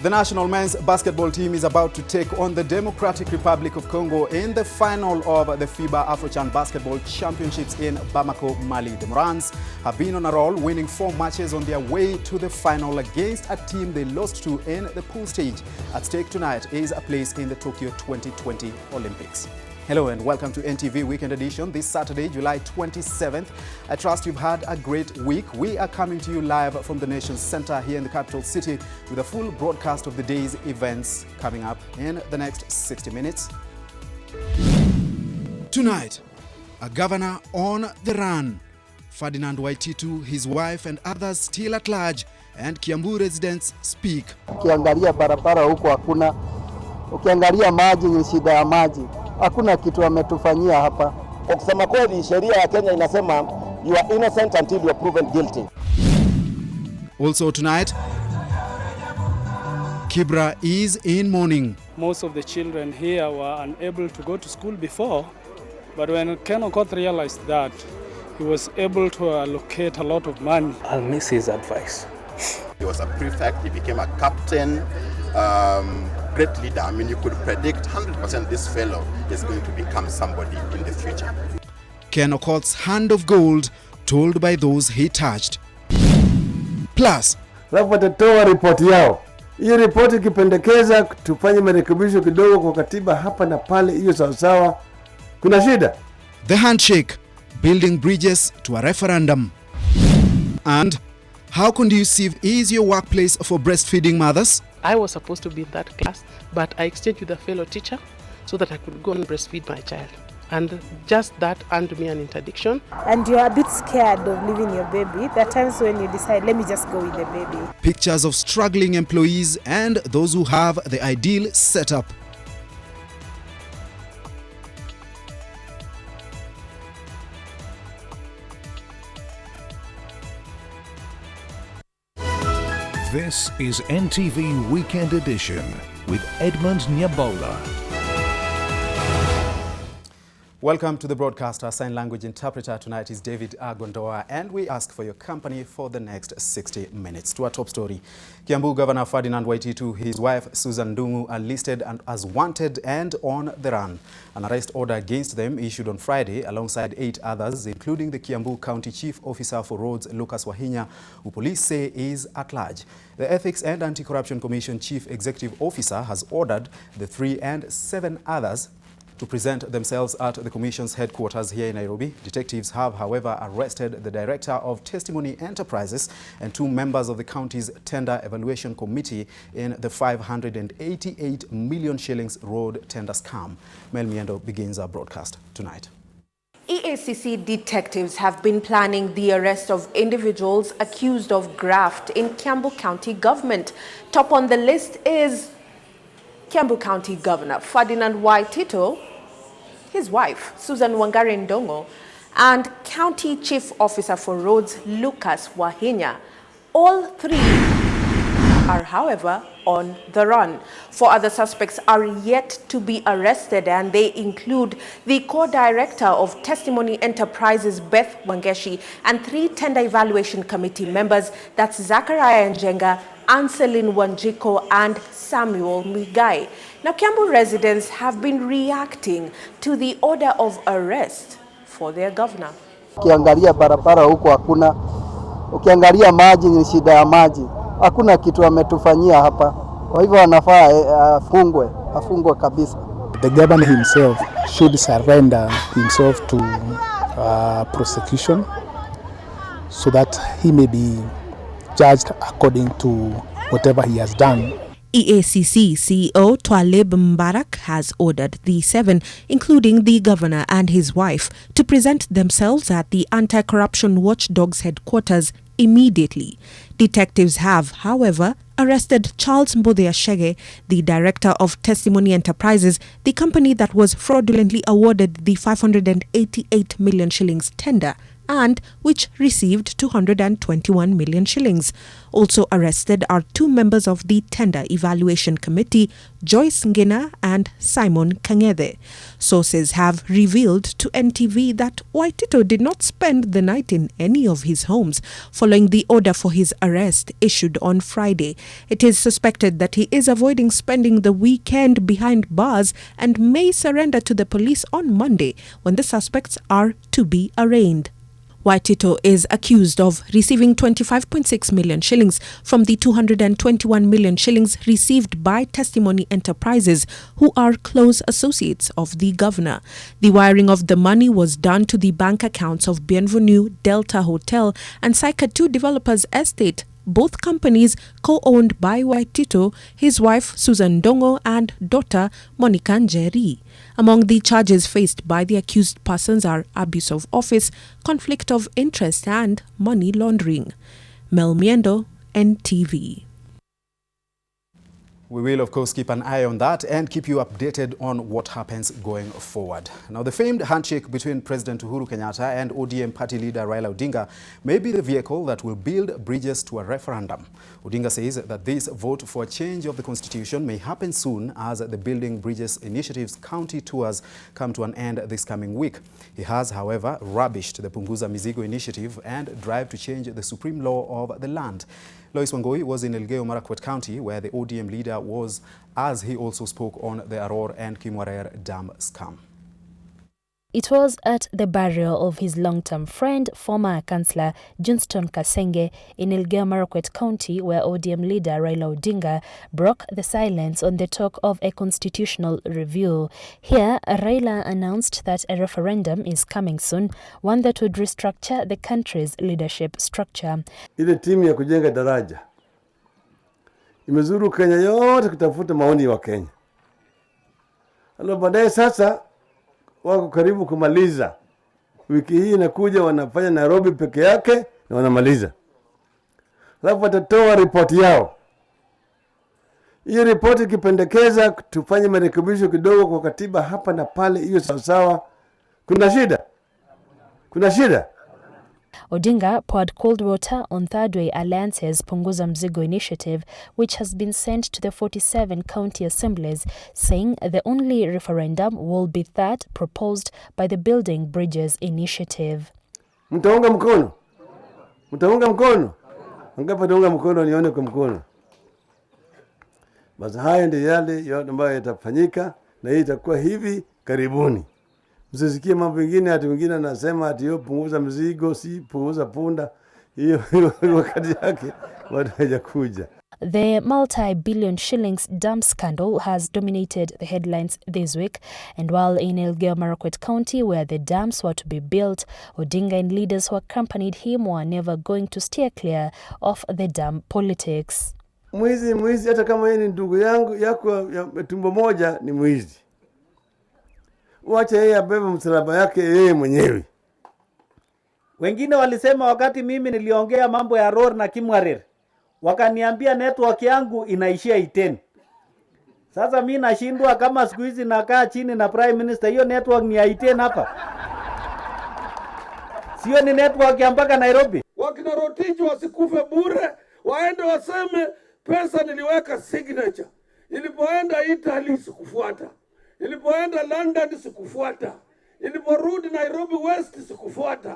The national men's basketball team is about to take on the Democratic Republic of Congo in the final of the FIBA Afrochan Basketball Championships in Bamako, Mali. The Morans have been on a roll, winning 4 matches on their way to the final against a team they lost to in the pool stage. At stake tonight is a place in the Tokyo 2020 Olympics. Hello and welcome to NTV Weekend Edition this Saturday, July 27th. I trust you've had a great week. We are coming to you live from the nation's center here in the capital city with a full broadcast of the day's events coming up in the next 60 minutes. Tonight, a governor on the run. Ferdinand Waititu, his wife and others still at large, and Kiambu residents speak. Ukiangalia barabara huko hakuna, ukiangalia maji ni shida ya maji. Hakuna kitu ametufanyia hapa. Kwa kusema kweli, sheria ya Kenya inasema you are innocent until you are proven guilty. Also tonight, Kibra is in mourning. Most of the children here were unable to go to school before, but when Ken Okoth realized that, he was able to allocate a lot of money. I'll miss his advice. He was a prefect, he became a captain, great leader. I mean, you could predict 100% this fellow is going to become somebody in the future. Ken Okoth's hand of gold told by those he touched. Plus, watatoa ripoti yao. Hiyo ripoti ikipendekeza tufanye marekebisho kidogo kwa katiba hapa na pale, hiyo sawa, kuna shida. The handshake, building bridges to a referendum. And how conducive is your workplace for breastfeeding mothers? I was supposed to be in that class, but I exchanged with a fellow teacher so that I could go and breastfeed my child. And just that earned me an interdiction. And you're a bit scared of leaving your baby. There are times when you decide, let me just go with the baby. Pictures of struggling employees and those who have the ideal setup. This is NTV Weekend Edition with Edmond Nyabola. Welcome to the broadcast. Our sign language interpreter tonight is David Agondoa, and we ask for your company for the next 60 minutes. To our top story, Kiambu Governor Ferdinand Waititu, his wife Susan Ndung'u are listed as wanted and on the run. An arrest order against them issued on Friday alongside 8 others, including the Kiambu County Chief Officer for Roads, Lucas Wahinya, who police say is at large. The Ethics and Anti-Corruption Commission Chief Executive Officer has ordered the 3 and 7 others to present themselves at the Commission's headquarters here in Nairobi. Detectives have, however, arrested the Director of Testimony Enterprises and 2 members of the county's Tender Evaluation Committee in the 588 million shillings road tender scam. Mel Miendo begins our broadcast tonight. EACC detectives have been planning the arrest of individuals accused of graft in Kiambu County government. Top on the list is Kiambu County Governor Ferdinand Waititu, his wife Susan Ndung'u, and County Chief Officer for Roads Lucas Wahinya. All 3 are, however, on the run. 4 other suspects are yet to be arrested, and they include the co-director of Testimony Enterprises, Beth Wangeshi, and 3 Tender Evaluation Committee members, that's Zachariah Njenga, Anselin Wanjiko, and Samuel Migai. Now, Kiambu residents have been reacting to the order of arrest for their governor. Ukiangalia barabara huko hakuna, ukiangalia maji ni shida ya maji. Hakuna kitu ametufanyia hapa. Kwa hivyo anafaa afungwe kabisa. The governor himself should surrender himself to prosecution so that he may be judged according to whatever he has done. EACC CEO Twalib Mbarak has ordered the 7, including the governor and his wife, to present themselves at the Anti-Corruption Watchdog's headquarters immediately. Detectives have, however, arrested Charles Mbodhia Shege, the director of Testimony Enterprises, the company that was fraudulently awarded the 588 million shillings tender, and which received 221 million shillings. Also arrested are 2 members of the Tender Evaluation Committee, Joyce Ngina and Simon Kangede. Sources have revealed to NTV that Waitito did not spend the night in any of his homes following the order for his arrest issued on Friday. It is suspected that he is avoiding spending the weekend behind bars and may surrender to the police on Monday when the suspects are to be arraigned. Waitito is accused of receiving 25.6 million shillings from the 221 million shillings received by Testimony Enterprises, who are close associates of the governor. The wiring of the money was done to the bank accounts of Bienvenue, Delta Hotel and Saika 2 Developers Estate, both companies co-owned by Waitito, his wife Susan Dongo and daughter Monica Njeri. Among the charges faced by the accused persons are abuse of office, conflict of interest and money laundering. Mel Miendo, NTV. We will, of course, keep an eye on that and keep you updated on what happens going forward. Now, the famed handshake between President Uhuru Kenyatta and ODM party leader Raila Odinga may be the vehicle that will build bridges to a referendum. Odinga says that this vote for a change of the constitution may happen soon as the Building Bridges Initiative's county tours come to an end this coming week. He has, however, rubbished the Punguza Mizigo initiative and drive to change the supreme law of the land. Lois Wangoi was in Elgeyo Marakwet County, where the ODM leader was, as he also spoke on the Aror and Kimwarer Dam scam. It was at the burial of his long-term friend, former Councillor Johnston Kasenge in Elgeyo Marakwet County, where ODM leader Raila Odinga broke the silence on the talk of a constitutional review. Here, Raila announced that a referendum is coming soon, one that would restructure the country's leadership structure. Ile timu ya kujenga daraja imezuru Kenya yote kutafuta maoni wa Kenya. Baadaye sasa wako karibu kumaliza. Wiki hii inakuja wanafanya Nairobi peke yake na wanamaliza. Alafu watatoa ripoti yao. Hiyo ripoti ikipendekeza tufanye marekebisho kidogo kwa katiba hapa na pale, hiyo sawa. Kuna shida. Odinga poured cold water on Third Way Alliance's Punguza Mzigo initiative, which has been sent to the 47 county assemblies, saying the only referendum will be that proposed by the Building Bridges initiative. Mtaunga mkono? Angapo taunga mkono nione kwa mkono. Basi haya ndio yale yote ambayo yatafanyika na hii itakuwa hivi karibuni. Msisikie mambo mengine ati wengine anasema ati yo punguza mzigo, si punguza punda. Hiyo wakati yake bado hajakuja. The multi-billion shillings dam scandal has dominated the headlines this week, and while in Elgeyo Marakwet County, where the dams were to be built, Odinga and leaders who accompanied him were never going to steer clear of the dam politics. Mwizi hata kama yeye ni ndugu yangu yako ya tumbo moja ni mwizi. Wacha yeye abebe msalaba yake yeye mwenyewe. Wengine walisema wakati mimi niliongea mambo ya Aror na Kimwarer, wakaniambia network yangu inaishia Iten. Sasa mimi nashindwa kama siku hizi nakaa chini na Prime Minister, hiyo network ni ya Iten hapa. Sio ni network ya mpaka Nairobi. Wakina Rotich wasikufe bure, waende waseme pesa niliweka signature. Nilipoenda Italy sikufuata. Nilipoenda London sikufuata. Niliporudi Nairobi West sikufuata.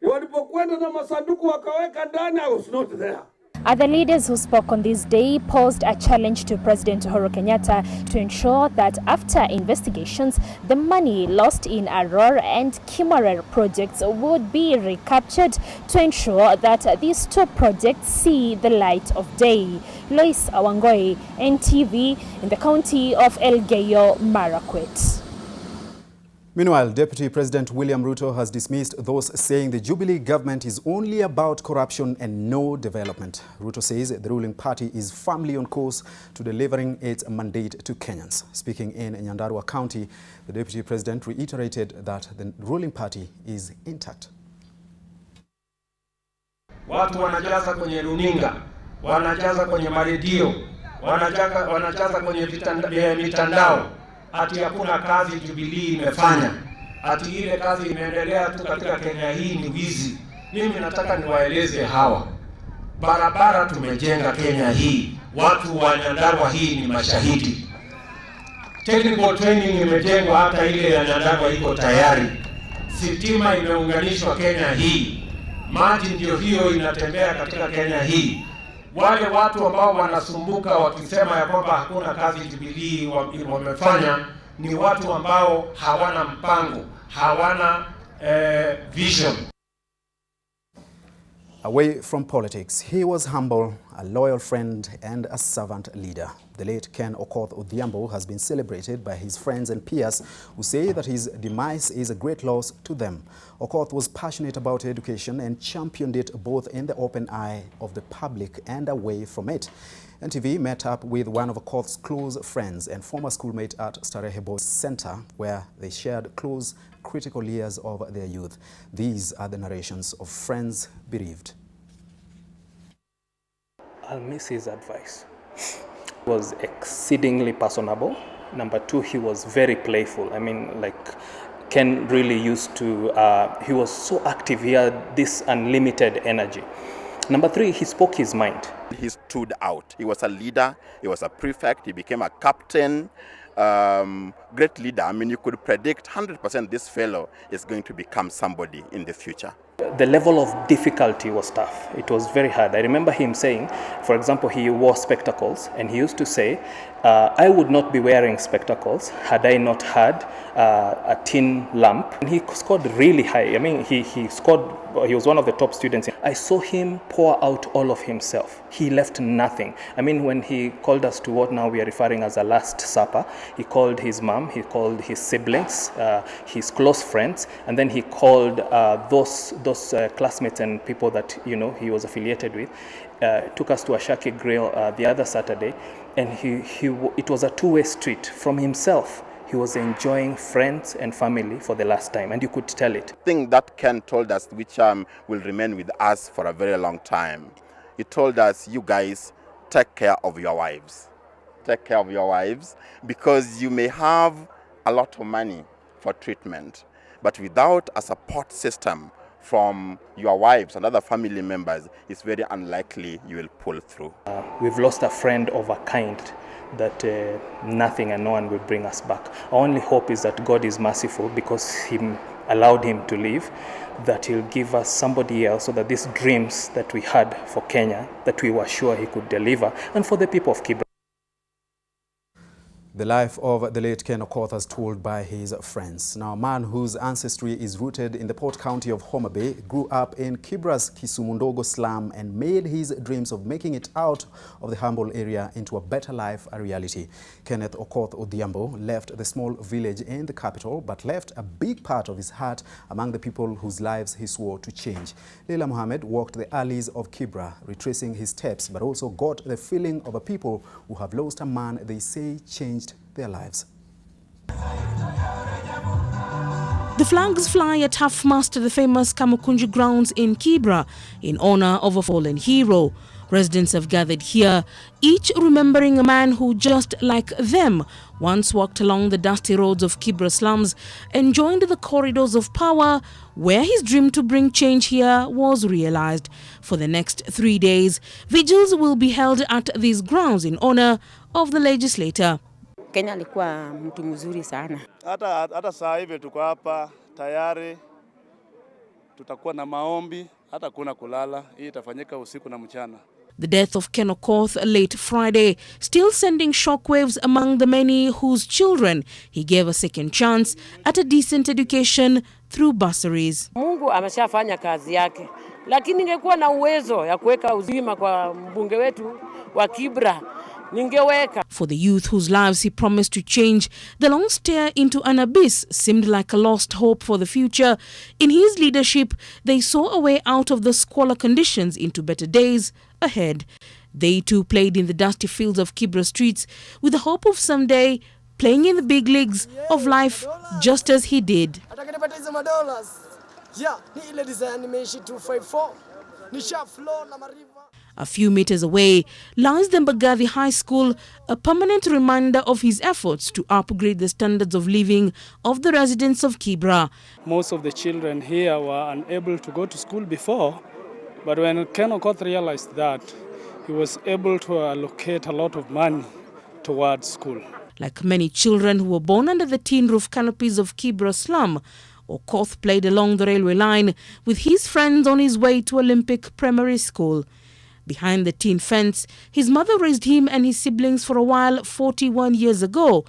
Walipokwenda na masanduku wakaweka ndani, I was not there. Other leaders who spoke on this day posed a challenge to President Uhuru Kenyatta to ensure that after investigations, the money lost in Aror and Kimwarer projects would be recaptured to ensure that these two projects see the light of day. Lois Wangoi, NTV, in the county of Elgeyo Marakwet. Meanwhile, Deputy President William Ruto has dismissed those saying the Jubilee government is only about corruption and no development. Ruto says the ruling party is firmly on course to delivering its mandate to Kenyans. Speaking in Nyandarua County, the Deputy President reiterated that the ruling party is intact. Watu wanajaza kwenye runinga, wanajaza kwenye maredio, wanajaza kwenye mitandao ati hakuna kazi Jubilee imefanya. ati ile kazi imeendelea tu katika Kenya hii ni wizi. Mimi nataka niwaeleze hawa, barabara tumejenga Kenya hii, watu wa Nyandarua hii ni mashahidi. Technical training imejengwa, hata ile ya Nyandarua iko tayari. Sitima imeunganishwa Kenya hii, maji ndio hiyo inatembea katika Kenya hii. Wale watu ambao wanasumbuka wakisema ya kwamba hakuna kazi Jubilee wamefanya ni watu ambao hawana mpango, hawana vision. Away from politics, he was humble, a loyal friend and a servant leader. The late Ken Okoth Odhiambo has been celebrated by his friends and peers who say that his demise is a great loss to them. Okoth was passionate about education and championed it both in the open eye of the public and away from it. NTV met up with one of Okoth's close friends and former schoolmate at Starehe Boys Center, where they shared close, critical years of their youth. These are the narrations of friends bereaved. I'll miss his advice. He was exceedingly personable. Number two, he was very playful. I mean, like, Ken really used to, he was so active, he had this unlimited energy. Number three, he spoke his mind. He stood out. He was a leader, he was a prefect, he became a captain, great leader. I mean, you could predict 100% this fellow is going to become somebody in the future. The level of difficulty was tough. It was very hard. I remember him saying, for example, he wore spectacles, and he used to say, I would not be wearing spectacles had I not had a tin lamp. And he scored really high. I mean, he was one of the top students. I saw him pour out all of himself. He left nothing. I mean, when he called us to what now we are referring as a last supper, he called his mom, he called his siblings, his close friends, and then he called those classmates and people that, you know, he was affiliated with. Took us to a Shaki Grill the other Saturday, and it was a two-way street. From himself, he was enjoying friends and family for the last time, and you could tell it. Thing that Ken told us, which will remain with us for a very long time. He told us, you guys, take care of your wives. Take care of your wives, because you may have a lot of money for treatment, but without a support system from your wives and other family members, it's very unlikely you will pull through. We've lost a friend of a kind that nothing and no one will bring us back. Our only hope is that God is merciful, because He allowed him to live, that He'll give us somebody else, so that these dreams that we had for Kenya, that we were sure He could deliver, and for the people of Kibra. The life of the late Ken Okoth as told by his friends. Now, a man whose ancestry is rooted in the Port County of Homa Bay grew up in Kibra's Kisumundogo slum and made his dreams of making it out of the humble area into a better life a reality. Kenneth Okoth Odhiambo left the small village in the capital, but left a big part of his heart among the people whose lives he swore to change. Leila Mohammed walked the alleys of Kibra, retracing his steps, but also got the feeling of a people who have lost a man they say changed their lives. The flags fly at half-mast at the famous Kamukunji grounds in Kibra in honor of a fallen hero. Residents have gathered here, each remembering a man who, just like them, once walked along the dusty roads of Kibra slums and joined the corridors of power, where his dream to bring change here was realized. For the next 3 days, vigils will be held at these grounds in honor of the legislator. Kenya alikuwa mtu mzuri sana. Hata saa hivi tuko hapa tayari, tutakuwa na maombi, hata kuna kulala. Hii itafanyika usiku na mchana. The death of Ken Okoth late Friday still sending shockwaves among the many whose children he gave a second chance at a decent education through bursaries. Mungu ameshafanya kazi yake, lakini ningekuwa na uwezo ya kuweka uzima kwa mbunge wetu wa Kibra, ningeweka. For the youth whose lives he promised to change, the long stare into an abyss seemed like a lost hope for the future. In his leadership, they saw a way out of the squalor conditions into better days ahead. They too played in the dusty fields of Kibra streets with the hope of someday playing in the big leagues of life just as he did. A few meters away lies the Mbagathi High School, a permanent reminder of his efforts to upgrade the standards of living of the residents of Kibra. Most of the children here were unable to go to school before, but when Ken Okoth realized that, he was able to allocate a lot of money towards school. Like many children who were born under the tin roof canopies of Kibra slum, Okoth played along the railway line with his friends on his way to Olympic Primary School. Behind the tin fence, his mother raised him and his siblings for a while 41 years ago.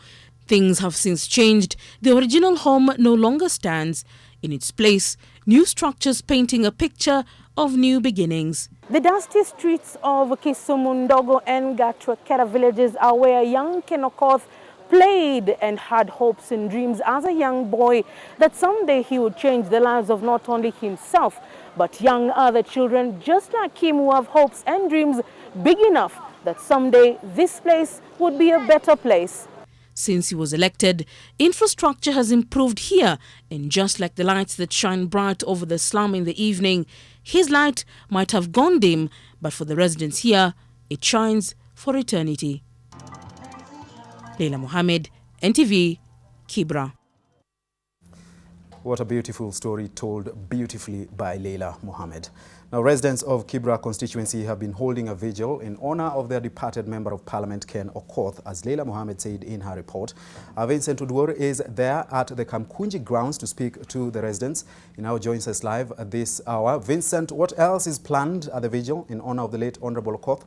Things have since changed. The original home no longer stands. In its place, new structures painting a picture of new beginnings. The dusty streets of Kisumu, Ndogo and Gatwekera villages are where young Ken Okoth played and had hopes and dreams as a young boy that someday he would change the lives of not only himself, but young other children just like him who have hopes and dreams big enough that someday this place would be a better place. Since he was elected, infrastructure has improved here, and just like the lights that shine bright over the slum in the evening, his light might have gone dim, but for the residents here, it shines for eternity. Leila Mohammed, NTV, Kibra. What a beautiful story told beautifully by Leila Mohammed. Now, residents of Kibra constituency have been holding a vigil in honor of their departed Member of Parliament, Ken Okoth, as Leila Mohammed said in her report. Vincent Oduor is there at the Kamkunji grounds to speak to the residents. He now joins us live at this hour. Vincent, what else is planned at the vigil in honor of the late Honorable Okoth?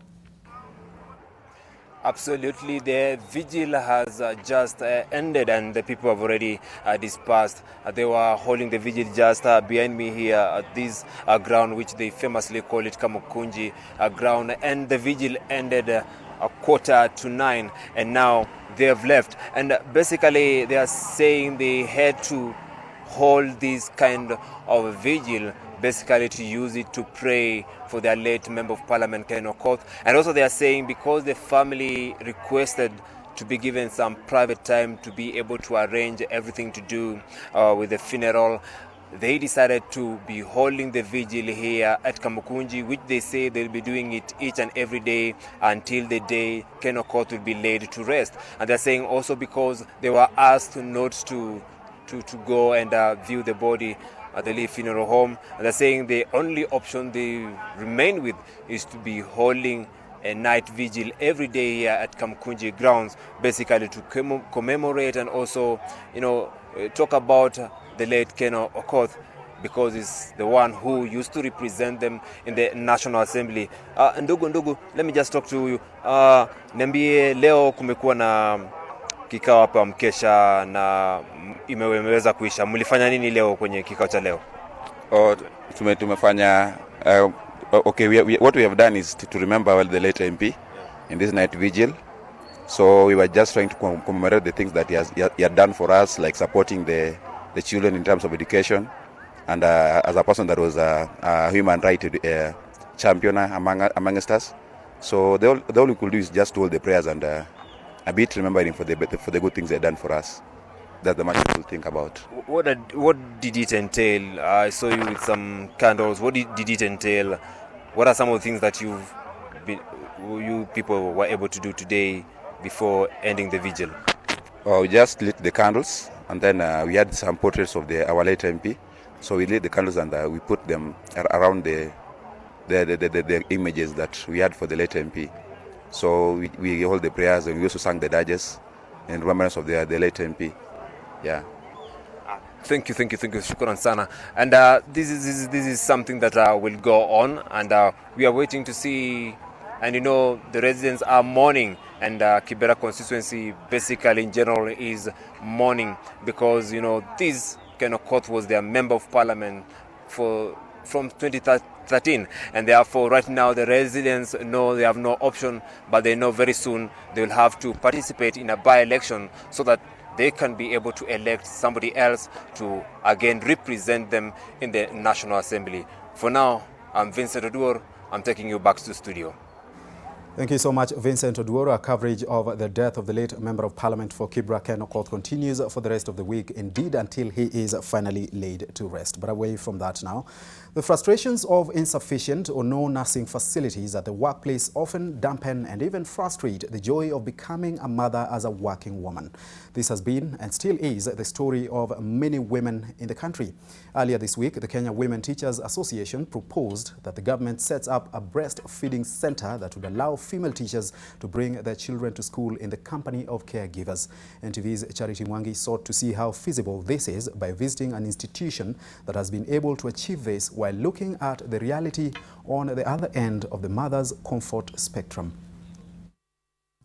Absolutely, the vigil has just ended and the people have already dispersed. They were holding the vigil just behind me here at this ground, which they famously call it Kamukunji ground. And the vigil ended 8:45, and now they have left. And basically, they are saying they had to hold this kind of vigil basically to use it to pray for their late Member of Parliament, Ken Okoth. And also they are saying because the family requested to be given some private time to be able to arrange everything to do with the funeral, they decided to be holding the vigil here at Kamukunji, which they say they'll be doing it each and every day until the day Ken Okoth will be laid to rest. And they're saying also because they were asked not to go and view the body at the Lee Funeral Home. And they're saying the only option they remain with is to be holding a night vigil every day here at Kamkunji grounds, basically to commemorate and also, talk about the late Ken Okoth, because he's the one who used to represent them in the National Assembly. Ndugu, let me just talk to you. Niambie, leo kumekuwa na kikao hapa mkesha na imeweza kuisha. Mlifanya nini leo kwenye kikao cha leo? Tumefanya what we have done is to remember the late MP in this night vigil. So we were just trying to commemorate the things that he had done for us, like supporting the children in terms of education, and as a person that was a human rights champion amongst us. So the all we could do is just hold the prayers and a bit remembering for the good things they done for us. That's the much people think about. What did it entail? I saw you with some candles. What did it entail? What are some of the things that you people were able to do today before ending the vigil? We just lit the candles, and then we had some portraits of our late MP. So we lit the candles and we put them around the images that we had for the late MP. So we hold the prayers, and we also sang the dirges in remembrance of the late MP. Yeah. Thank you, shukran sana. And this is something that will go on, and we are waiting to see. And the residents are mourning, and Kibra constituency basically in general is mourning because this Ken Okoth was their Member of Parliament from 2013, and therefore right now the residents know they have no option, but they know very soon they will have to participate in a by-election so that they can be able to elect somebody else to again represent them in the National Assembly. For now, I'm Vincent Oduor. I'm taking you back to the studio. Thank you so much, Vincent Oduoro. Our coverage of the death of the late Member of Parliament for Kibra, Ken Okoth, continues for the rest of the week, indeed until he is finally laid to rest. But away from that now, the frustrations of insufficient or no nursing facilities at the workplace often dampen and even frustrate the joy of becoming a mother as a working woman. This has been and still is the story of many women in the country. Earlier this week, the Kenya Women Teachers Association proposed that the government sets up a breastfeeding center that would allow female teachers to bring their children to school in the company of caregivers. NTV's Charity Mwangi sought to see how feasible this is by visiting an institution that has been able to achieve this while looking at the reality on the other end of the mother's comfort spectrum.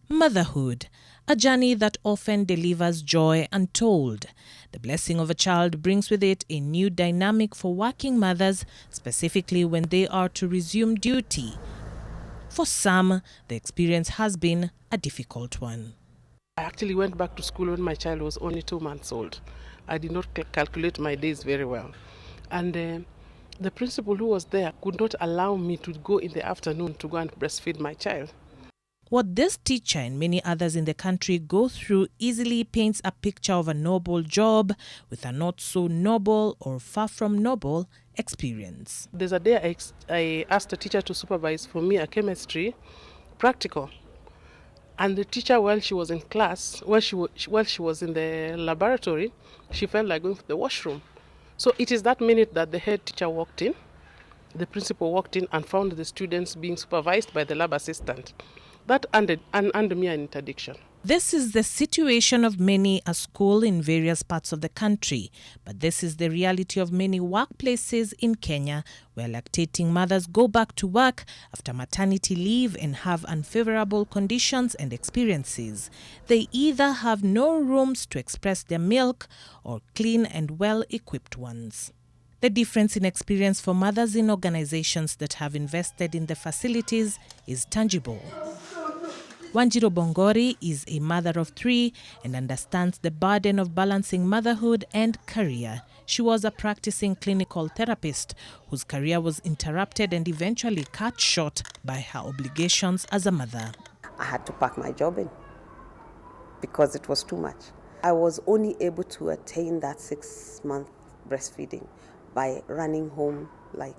Motherhood, a journey that often delivers joy untold. The blessing of a child brings with it a new dynamic for working mothers, specifically when they are to resume duty. For some, the experience has been a difficult one. I actually went back to school when my child was only 2 months old. I did not calculate my days very well. And the principal who was there could not allow me to go in the afternoon to go and breastfeed my child. What this teacher and many others in the country go through easily paints a picture of a noble job with a not so noble or far from noble experience. There's a day I asked a teacher to supervise for me a chemistry practical. And the teacher, while she was in class, while she was in the laboratory, she felt like going to the washroom. So it is that minute that the head teacher walked in, the principal walked in and found the students being supervised by the lab assistant. That earned me an interdiction. This is the situation of many a school in various parts of the country, but this is the reality of many workplaces in Kenya where lactating mothers go back to work after maternity leave and have unfavorable conditions and experiences. They either have no rooms to express their milk or clean and well-equipped ones. The difference in experience for mothers in organizations that have invested in the facilities is tangible. Wanjiro Bongori is a mother of 3 and understands the burden of balancing motherhood and career. She was a practicing clinical therapist whose career was interrupted and eventually cut short by her obligations as a mother. I had to pack my job in because it was too much. I was only able to attain that 6-month breastfeeding by running home like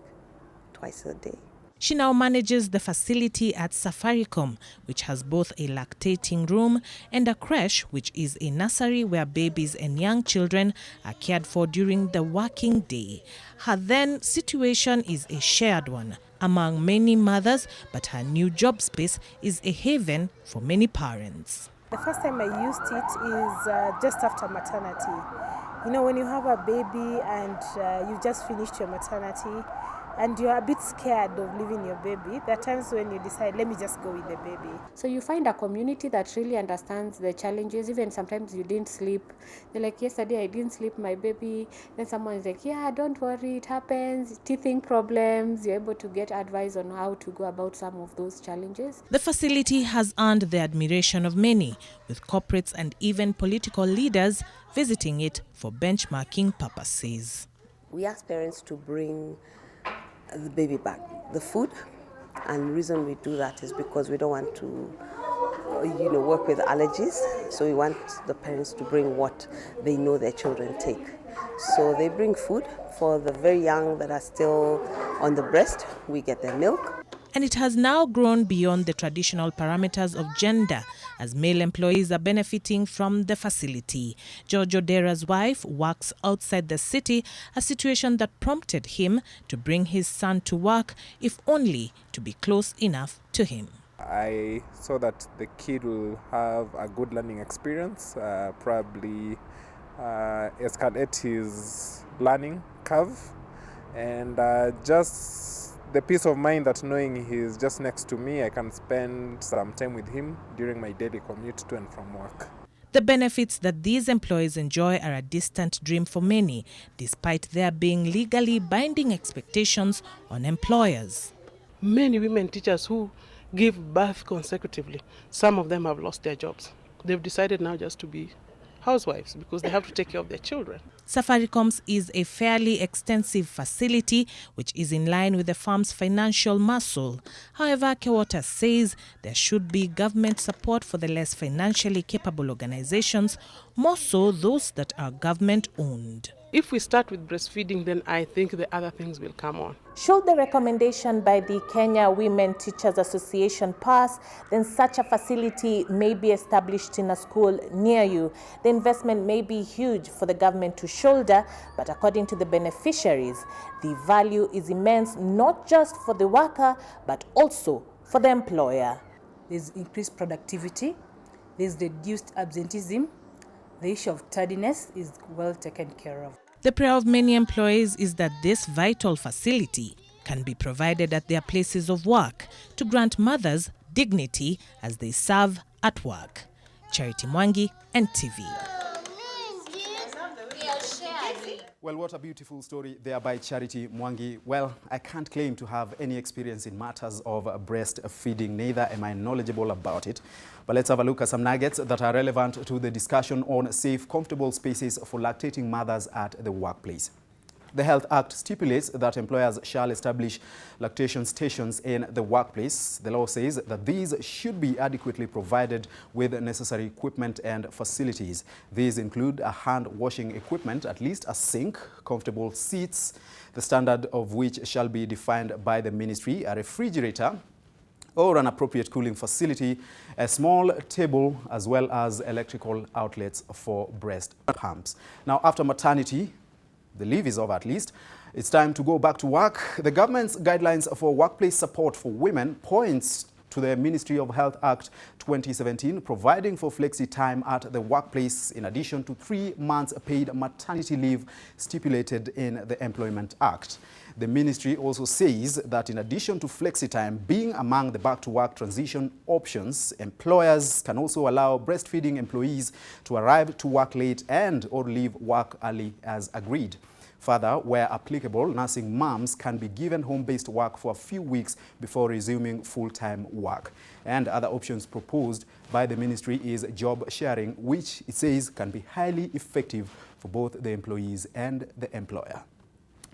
twice a day. She now manages the facility at Safaricom, which has both a lactating room and a creche, which is a nursery where babies and young children are cared for during the working day. Her then situation is a shared one among many mothers, but her new job space is a haven for many parents. The first time I used it is just after maternity. You know, when you have a baby and you just finished your maternity, and you're a bit scared of leaving your baby, there are times when you decide, let me just go with the baby. So you find a community that really understands the challenges. Even sometimes you didn't sleep. They're like, yesterday I didn't sleep, my baby. Then someone is like, yeah, don't worry, it happens. Teething problems. You're able to get advice on how to go about some of those challenges. The facility has earned the admiration of many, with corporates and even political leaders visiting it for benchmarking purposes. We ask parents to bring the baby back, the food, and the reason we do that is because we don't want to, work with allergies. So we want the parents to bring what they know their children take. So they bring food for the very young that are still on the breast. We get their milk. And it has now grown beyond the traditional parameters of gender, as male employees are benefiting from the facility. George Odera's wife works outside the city, a situation that prompted him to bring his son to work, if only to be close enough to him. I saw that the kid will have a good learning experience, probably escalate his learning curve, and just the peace of mind that knowing he's just next to me, I can spend some time with him during my daily commute to and from work. The benefits that these employees enjoy are a distant dream for many, despite there being legally binding expectations on employers. Many women teachers who give birth consecutively, some of them have lost their jobs. They've decided now just to be housewives because they have to take care of their children. Safaricom's is a fairly extensive facility which is in line with the firm's financial muscle. However, Kewota says there should be government support for the less financially capable organizations, more so those that are government-owned. If we start with breastfeeding, then I think the other things will come on. Should the recommendation by the Kenya Women Teachers Association pass, then such a facility may be established in a school near you. The investment may be huge for the government to shoulder, but according to the beneficiaries, the value is immense not just for the worker, but also for the employer. There's increased productivity, there's reduced absenteeism, the issue of tardiness is well taken care of. The prayer of many employees is that this vital facility can be provided at their places of work to grant mothers dignity as they serve at work. Charity Mwangi, NTV. Well, what a beautiful story there by Charity Mwangi. Well, I can't claim to have any experience in matters of breastfeeding, neither am I knowledgeable about it. But let's have a look at some nuggets that are relevant to the discussion on safe, comfortable spaces for lactating mothers at the workplace. The Health Act stipulates that employers shall establish lactation stations in the workplace. The law says that these should be adequately provided with necessary equipment and facilities. These include a hand-washing equipment, at least a sink, comfortable seats, the standard of which shall be defined by the ministry, a refrigerator, or an appropriate cooling facility, a small table, as well as electrical outlets for breast pumps. Now, after maternity, the leave is over at least, it's time to go back to work. The government's guidelines for workplace support for women points to the Ministry of Health Act 2017, providing for flexi time at the workplace in addition to 3 months paid maternity leave stipulated in the Employment Act. The ministry also says that in addition to flexi time being among the back-to-work transition options, employers can also allow breastfeeding employees to arrive to work late and or leave work early as agreed. Further, where applicable, nursing moms can be given home-based work for a few weeks before resuming full-time work. And other options proposed by the ministry is job sharing, which it says can be highly effective for both the employees and the employer.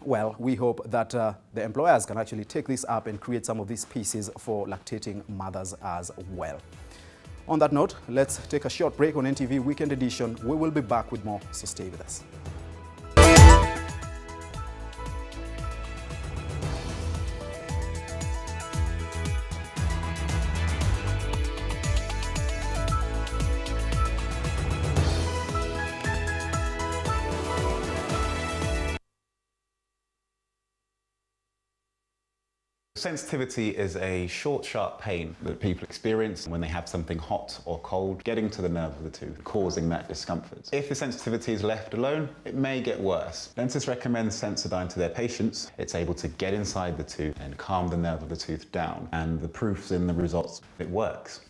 Well, we hope that the employers can actually take this up and create some of these pieces for lactating mothers as well. On that note, let's take a short break on NTV Weekend Edition. We will be back with more, so stay with us. Sensitivity is a short, sharp pain that people experience when they have something hot or cold getting to the nerve of the tooth, causing that discomfort. If the sensitivity is left alone, it may get worse. Dentists recommend Sensodyne to their patients. It's able to get inside the tooth and calm the nerve of the tooth down, and the proof's in the results. It works.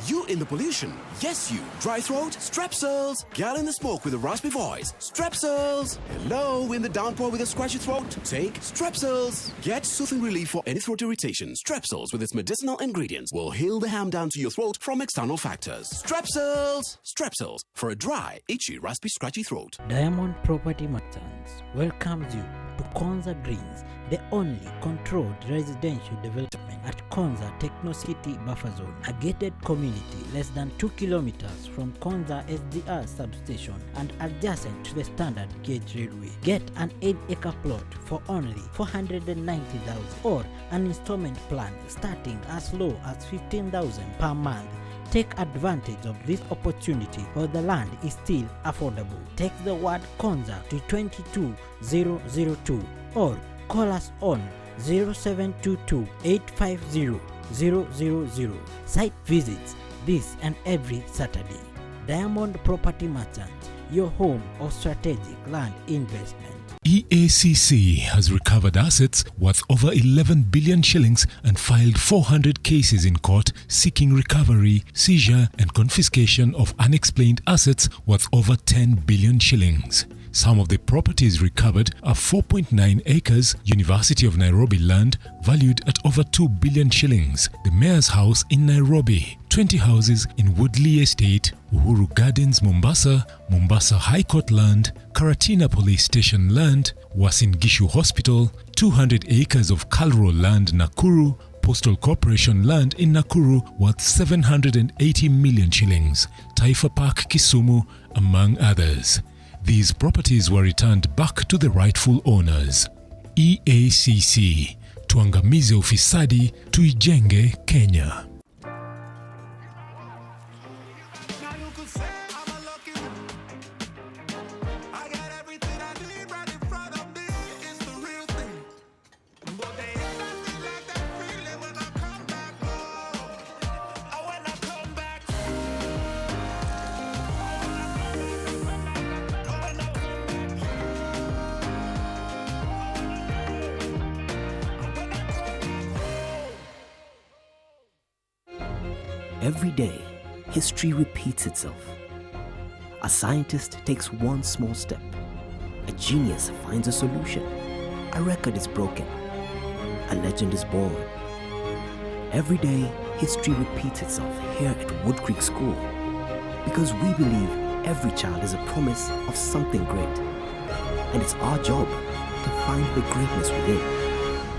You in the pollution? Yes, you. Dry throat? Strepsils. Gal in the smoke with a raspy voice? Strepsils. Hello, in the downpour with a scratchy throat? Take Strepsils. Get soothing relief for any throat irritation. Strepsils with its medicinal ingredients will heal the harm down to your throat from external factors. Strepsils. Strepsils for a dry, itchy, raspy, scratchy throat. Diamond Property Merchants welcomes you to Konza Greens, the only controlled residential development at Konza Techno City Buffer Zone, a gated community less than 2 kilometers from Konza SDR substation and adjacent to the standard gauge railway. Get an 8-acre plot for only 490,000 or an installment plan starting as low as 15,000 per month. Take advantage of this opportunity while the land is still affordable. Text the word Konza to 22002 or call us on 0722 850 000. Site visits this and every Saturday. Diamond Property Merchant, your home of strategic land investment. EACC has recovered assets worth over 11 billion shillings and filed 400 cases in court seeking recovery, seizure and confiscation of unexplained assets worth over 10 billion shillings. Some of the properties recovered are 4.9 acres University of Nairobi land valued at over 2 billion shillings, the Mayor's House in Nairobi, 20 houses in Woodley Estate, Uhuru Gardens, Mombasa, Mombasa High Court land, Karatina Police Station land, Uasin Gishu Hospital, 200 acres of Kalro land, Nakuru, Postal Corporation land in Nakuru worth 780 million shillings, Taifa Park, Kisumu, among others. These properties were returned back to the rightful owners. EACC, tuangamize ufisadi, tuijenge Kenya. Every day, history repeats itself. A scientist takes one small step. A genius finds a solution. A record is broken. A legend is born. Every day, history repeats itself here at Wood Creek School. Because we believe every child is a promise of something great. And it's our job to find the greatness within.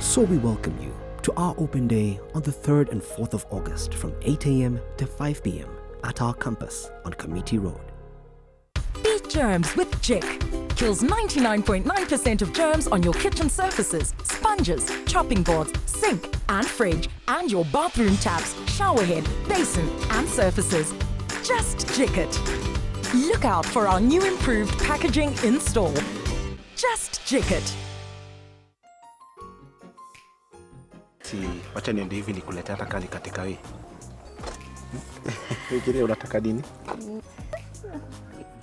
So we welcome you to our open day on the 3rd and 4th of August from 8 a.m. to 5 p.m. at our campus on Committee Road. Beat germs with Jik. Kills 99.9% of germs on your kitchen surfaces, sponges, chopping boards, sink and fridge, and your bathroom taps, showerhead, basin and surfaces. Just Jik it. Look out for our new improved packaging in store. Just Jik it. Wacha niende hivi nikulete hata kali katika hii. Wewe unataka nini?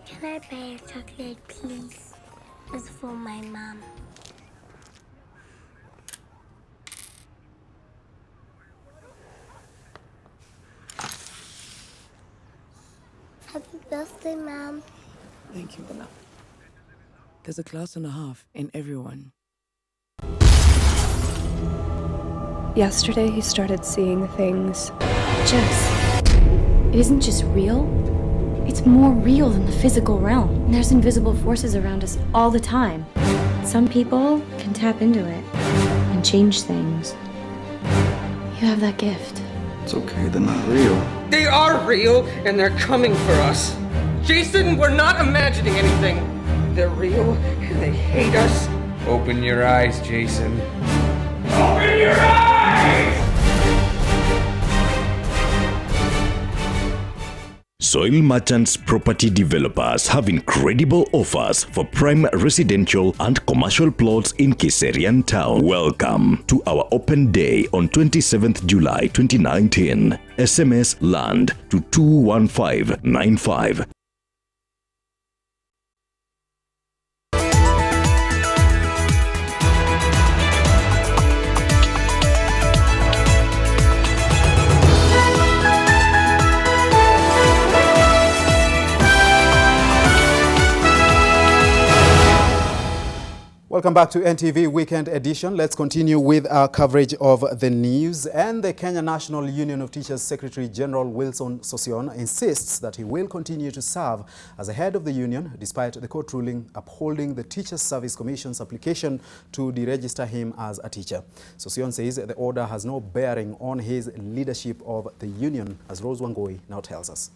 Can I buy a chocolate, please? It's for my mom. Happy birthday, Mom. Thank you, Bella. There's a class and a half in everyone. Yesterday, he started seeing things. Jess, it isn't just real. It's more real than the physical realm. There's invisible forces around us all the time. Some people can tap into it and change things. You have that gift. It's okay, they're not real. They are real, and they're coming for us. Jason, we're not imagining anything. They're real, and they hate us. Open your eyes, Jason. Open your eyes! Soil Merchants Property Developers have incredible offers for prime residential and commercial plots in Kiserian Town. Welcome to our open day on 27th July 2019. SMS LAND to 21595. Welcome back to NTV Weekend Edition. Let's continue with our coverage of the news. And the Kenya National Union of Teachers Secretary General Wilson Sossion insists that he will continue to serve as the head of the union despite the court ruling upholding the Teachers Service Commission's application to deregister him as a teacher. Sossion says the order has no bearing on his leadership of the union, as Rose Wangoi now tells us.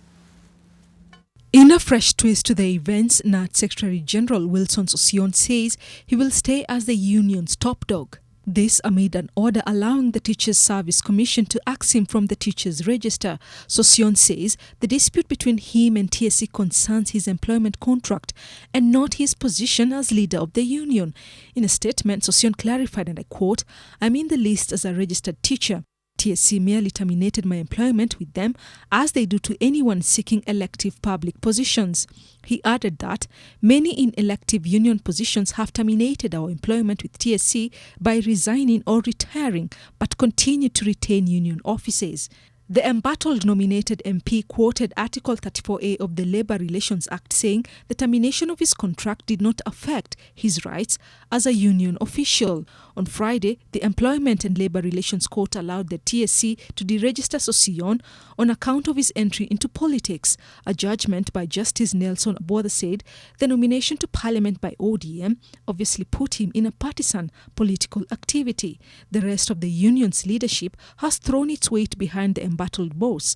In a fresh twist to the events, NAT Secretary General Wilson Sossion says he will stay as the union's top dog. This amid an order allowing the Teachers Service Commission to axe him from the teachers' register. Sossion says the dispute between him and TSC concerns his employment contract and not his position as leader of the union. In a statement, Sossion clarified, and I quote, "I'm in the list as a registered teacher. TSC merely terminated my employment with them as they do to anyone seeking elective public positions." He added that many in elective union positions have terminated our employment with TSC by resigning or retiring but continue to retain union offices. The embattled-nominated MP quoted Article 34A of the Labour Relations Act saying the termination of his contract did not affect his rights as a union official. On Friday, the Employment and Labour Relations Court allowed the TSC to deregister Sossion on account of his entry into politics. A judgment by Justice Nelson Abotha said the nomination to Parliament by ODM obviously put him in a partisan political activity. The rest of the union's leadership has thrown its weight behind the embattled boss.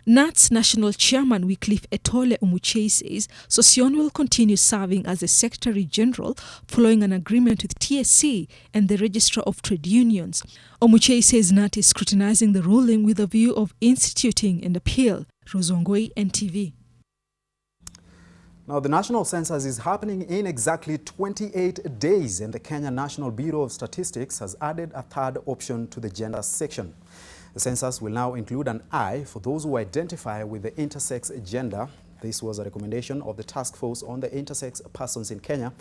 NAT's National Chairman Wycliffe Etole Omuchei says Sossion will continue serving as a Secretary General following an agreement with TSC and the Registrar of Trade Unions. Omuchei says NAT is scrutinizing the ruling with a view of instituting an appeal. Rozongoi, NTV. Now, the national census is happening in exactly 28 days, and the Kenya National Bureau of Statistics has added a third option to the gender section. The census will now include an I for those who identify with the intersex gender. This was a recommendation of the Task Force on the Intersex Persons in Kenya.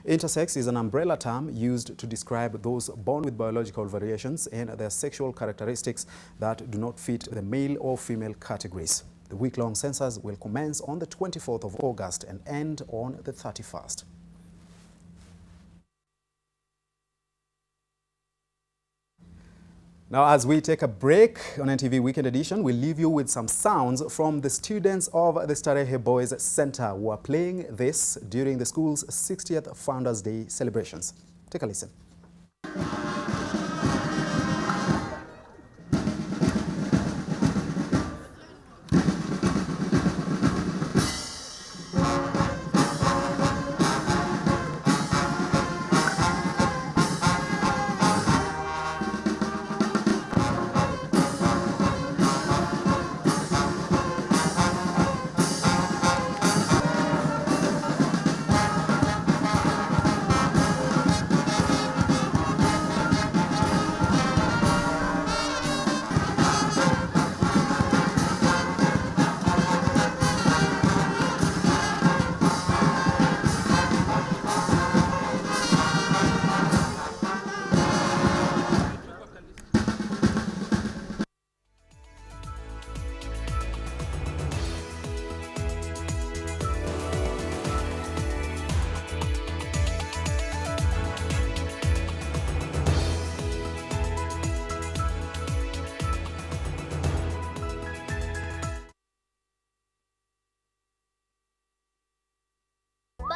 Intersex is an umbrella term used to describe those born with biological variations and their sexual characteristics that do not fit the male or female categories. The week-long census will commence on the 24th of August and end on the 31st. Now, as we take a break on NTV Weekend Edition, we'll leave you with some sounds from the students of the Starehe Boys Center who are playing this during the school's 60th Founders Day celebrations. Take a listen.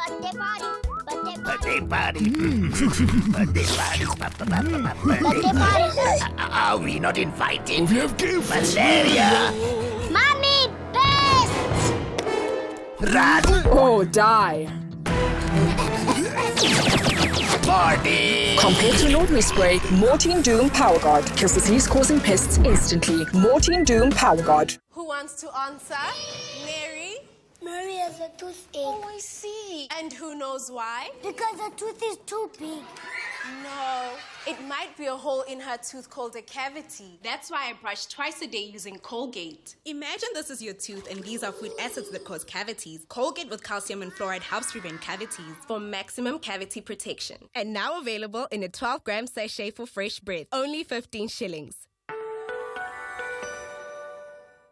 Birthday party. Birthday party. Birthday party. Are we not invited? We have gifts. Malaria. Mommy, pests! Run. Oh, die. Party. Compared to an ordinary spray, Mortein Doom Power Guard kills disease-causing pests instantly. Mortein Doom Power Guard. Who wants to answer? Mary? Mary has a toothache. Oh, I see. And who knows why? Because her tooth is too big. No, it might be a hole in her tooth called a cavity. That's why I brush twice a day using Colgate. Imagine this is your tooth and these are food acids that cause cavities. Colgate with calcium and fluoride helps prevent cavities for maximum cavity protection. And now available in a 12-gram sachet for fresh breath. Only 15 shillings.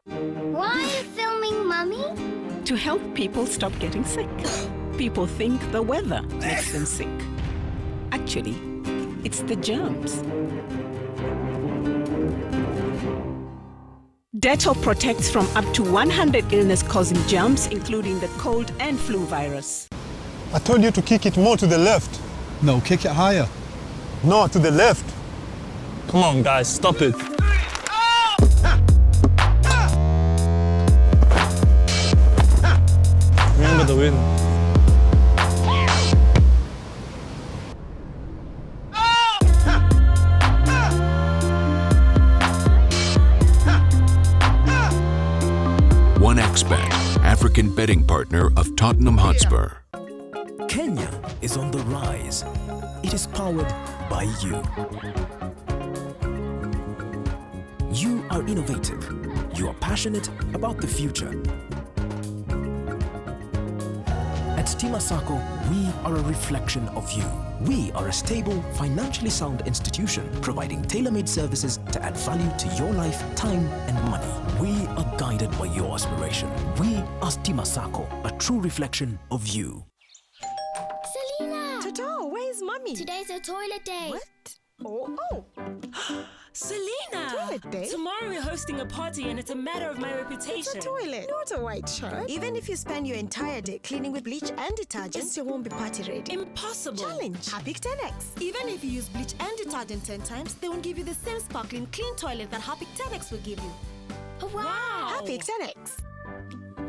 Why are you filming, Mommy? To help people stop getting sick. People think the weather makes them sick. Actually, it's the germs. Dettol protects from up to 100 illness-causing germs, including the cold and flu virus. I told you to kick it more to the left. No, kick it higher. No, to the left. Come on, guys, stop it. Remember the win. OneXBet, African betting partner of Tottenham Hotspur. Kenya is on the rise. It is powered by you. You are innovative. You are passionate about the future. At Stima Sacco, we are a reflection of you. We are a stable, financially sound institution providing tailor-made services to add value to your life, time and money. We are guided by your aspiration. We are Stima Sacco, a true reflection of you. Selena! Toto, where's mommy? Today's a toilet day. What? Oh. Selena! Toilet day? Tomorrow we're hosting a party and it's a matter of my reputation. It's a toilet, not a white shirt. Even if you spend your entire day cleaning with bleach and detergent, it still won't be party ready. Impossible. Challenge. Harpic 10X. Even if you use bleach and detergent 10 times, they won't give you the same sparkling clean toilet that Harpic 10X will give you. Oh, wow! Harpic 10X.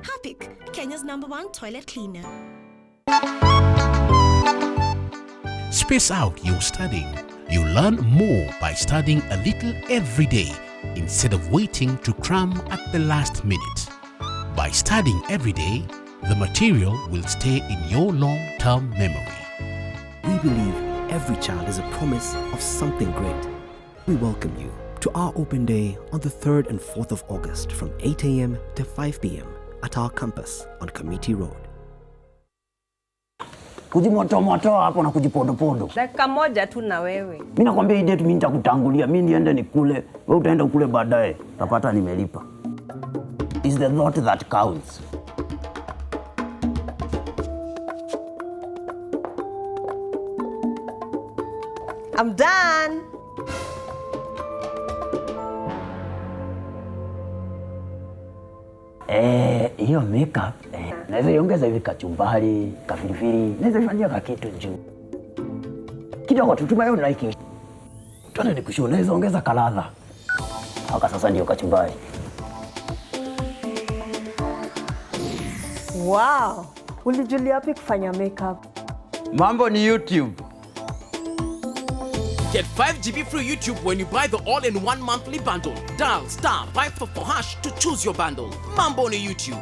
Harpic, Kenya's #1 toilet cleaner. Space out your studying. You learn more by studying a little every day instead of waiting to cram at the last minute. By studying every day, the material will stay in your long-term memory. We believe every child is a promise of something great. We welcome you to our open day on the 3rd and 4th of August from 8 a.m. to 5 p.m. at our campus on Committee Road. Kujimoto hapo na kujipodopodo. Dakika moja tu na wewe. Mimi nakwambia hii date mimi nitakutangulia. Mimi niende nikule, wewe utaenda kule baadaye. Utapata nimelipa. Is the thought that counts. I'm done. Hiyo makeup naweza iongeza hivi kachumbari, kafirifiri, naweza ifanyia kakitu juu. Kidogo tutuma hiyo like. Twende nikushow, naweza ongeza kaladha. Haka sasa ndio kachumbari. Wow. Ulijulia wapi kufanya makeup? Mambo ni YouTube. Get 5 GB free YouTube when you buy the all-in-one monthly bundle. Dial *544# to choose your bundle. Mambo on YouTube.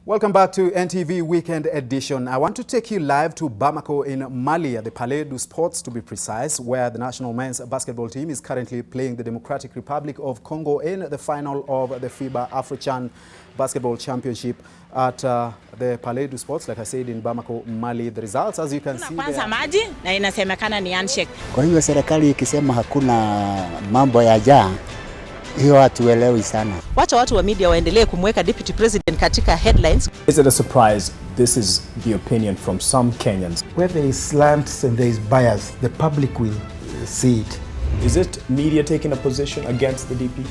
Welcome back to NTV Weekend Edition. I want to take you live to Bamako in Mali at the Palais du Sports, to be precise, where the national men's basketball team is currently playing the Democratic Republic of Congo in the final of the FIBA African Basketball Championship at the Palais du Sports, like I said, in Bamako, Mali. The results, as you can see there. Kwanza maji na inasemekana ni handshake. Kwa hiyo serikali ikisema hakuna mambo ya jaa, hiyo hatuelewi sana. Wacha watu wa media waendelee kumweka deputy president katika headlines. Is it a surprise? This is the opinion from some Kenyans. Where there is slants and there is bias, the public will see it. Is it media taking a position against the DP?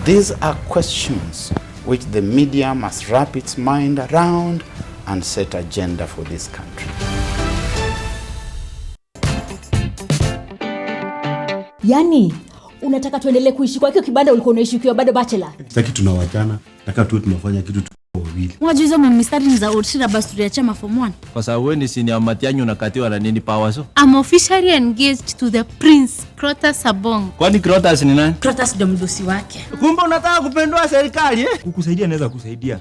These are questions which the media must wrap its mind around and set agenda for this country. Yani, unataka tuendelee kuishi kwa hiyo kibanda ulikuwa unaishi ukiwa bado bachelor? Sitaki tunawachana, nataka tuwe tunafanya kitu wawili. Unajua hizo mistari ni za old syllabus tuliachama form 1. Kwa sababu wewe ni senior Matianyu unakatiwa na nini power so? I'm officially engaged to the Prince Crotus Sabong. Kwani Crotus ni nani? Crotus ndo mdosi wake. Kumbe unataka kupendwa serikali eh? Kukusaidia naweza kusaidia.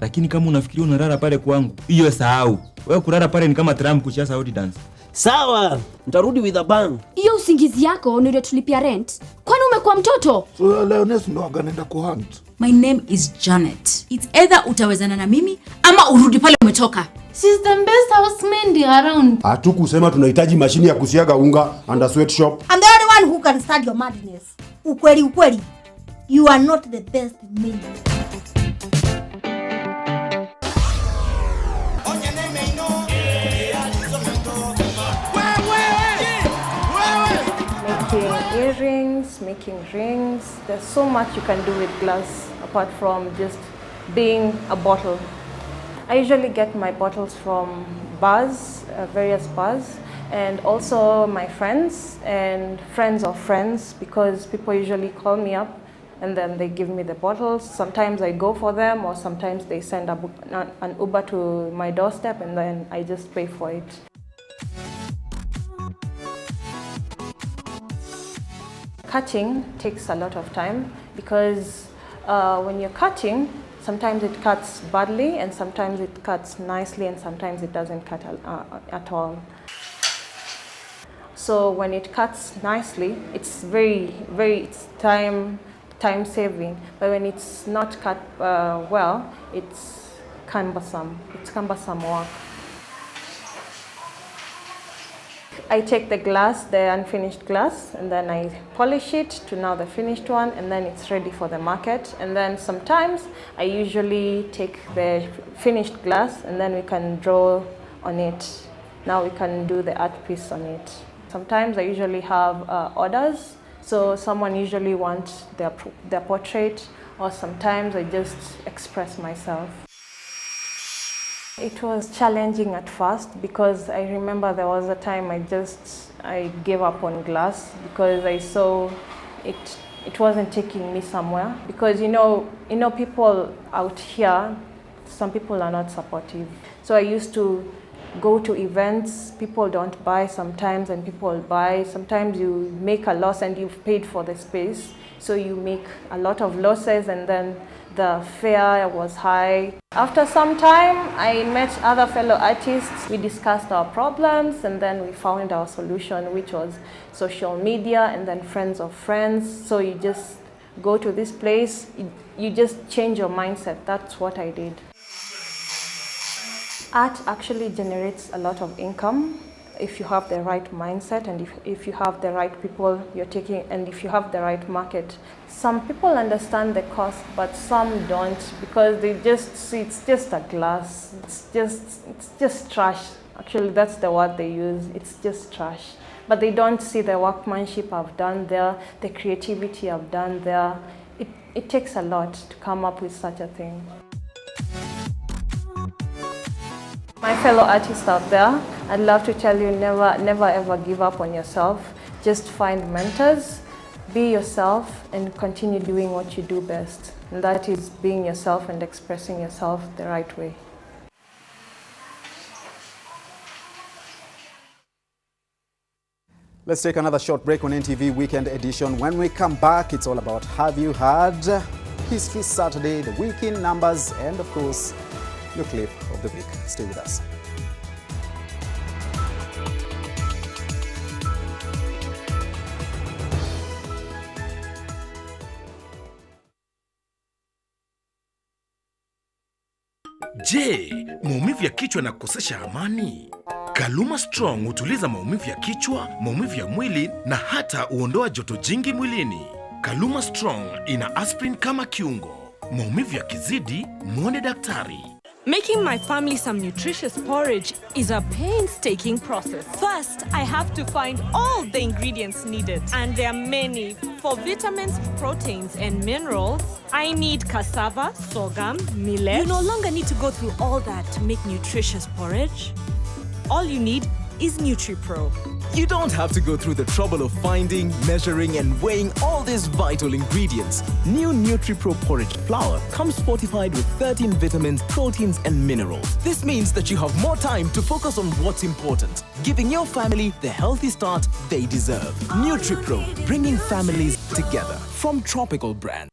Lakini kama unafikiria unalala pale kwangu, hiyo sahau. Wewe kulala pale ni kama Trump kucheza Saudi dance. Sawa, nitarudi with a bang. Hiyo usingizi yako ndio tulipia rent. Kwani umekuwa mtoto? So Leones ndo anaenda kuhunt. My name is Janet. It's either utawezana na mimi ama urudi pale umetoka. She's the best housemate around. Hatukusema tunahitaji mashini ya kusiaga unga and a sweatshop. I'm the only one who can start your madness. Ukweli. You are not the best maid. Making earrings, making rings. There's so much you can do with glass apart from just being a bottle. I usually get my bottles from bars, various bars, and also my friends and friends of friends, because people usually call me up and then they give me the bottles. Sometimes I go for them, or sometimes they send an Uber to my doorstep and then I just pay for it. Cutting takes a lot of time because when you're cutting, sometimes it cuts badly and sometimes it cuts nicely and sometimes it doesn't cut at all. So when it cuts nicely, it's it's time saving. But when it's not cut well, it's cumbersome. It's cumbersome work. I take the glass, the unfinished glass, and then I polish it to now the finished one, and then it's ready for the market. And then sometimes I usually take the finished glass and then we can draw on it. Now we can do the art piece on it. Sometimes I usually have orders, so someone usually wants their portrait, or sometimes I just express myself. It was challenging at first because I remember there was a time I gave up on glass because I saw it wasn't taking me somewhere. Because you know people out here, some people are not supportive. So I used to go to events, people don't buy sometimes and people buy. Sometimes you make a loss and you've paid for the space. So you make a lot of losses and then the fare was high. After some time, I met other fellow artists. We discussed our problems and then we found our solution, which was social media and then friends of friends. So you just go to this place, you just change your mindset. That's what I did. Art actually generates a lot of income if you have the right mindset and if you have the right people you're taking and if you have the right market. Some people understand the cost, but some don't because they just see it's just a glass. It's just trash. Actually, that's the word they use. It's just trash. But they don't see the workmanship I've done there, the creativity I've done there. It takes a lot to come up with such a thing. My fellow artists out there, I'd love to tell you never ever give up on yourself. Just find mentors, be yourself, and continue doing what you do best. And that is being yourself and expressing yourself the right way. Let's take another short break on NTV Weekend Edition. When we come back, it's all about Have You Heard? History Saturday, the week in numbers, and of course, your clip of the week. Stay with us. Je, maumivu ya kichwa na kukosesha amani? Kaluma Strong hutuliza maumivu ya kichwa, maumivu ya mwili na hata huondoa joto jingi mwilini. Kaluma Strong ina aspirin kama kiungo. Maumivu yakizidi, muone daktari. Making my family some nutritious porridge is a painstaking process. First, I have to find all the ingredients needed, and there are many. For vitamins, proteins, and minerals, I need cassava, sorghum, millet. You no longer need to go through all that to make nutritious porridge. All you need is NutriPro. You don't have to go through the trouble of finding, measuring, and weighing all these vital ingredients. New NutriPro porridge flour comes fortified with 13 vitamins, proteins, and minerals. This means that you have more time to focus on what's important, giving your family the healthy start they deserve. NutriPro, bringing families together. From Tropical Brand.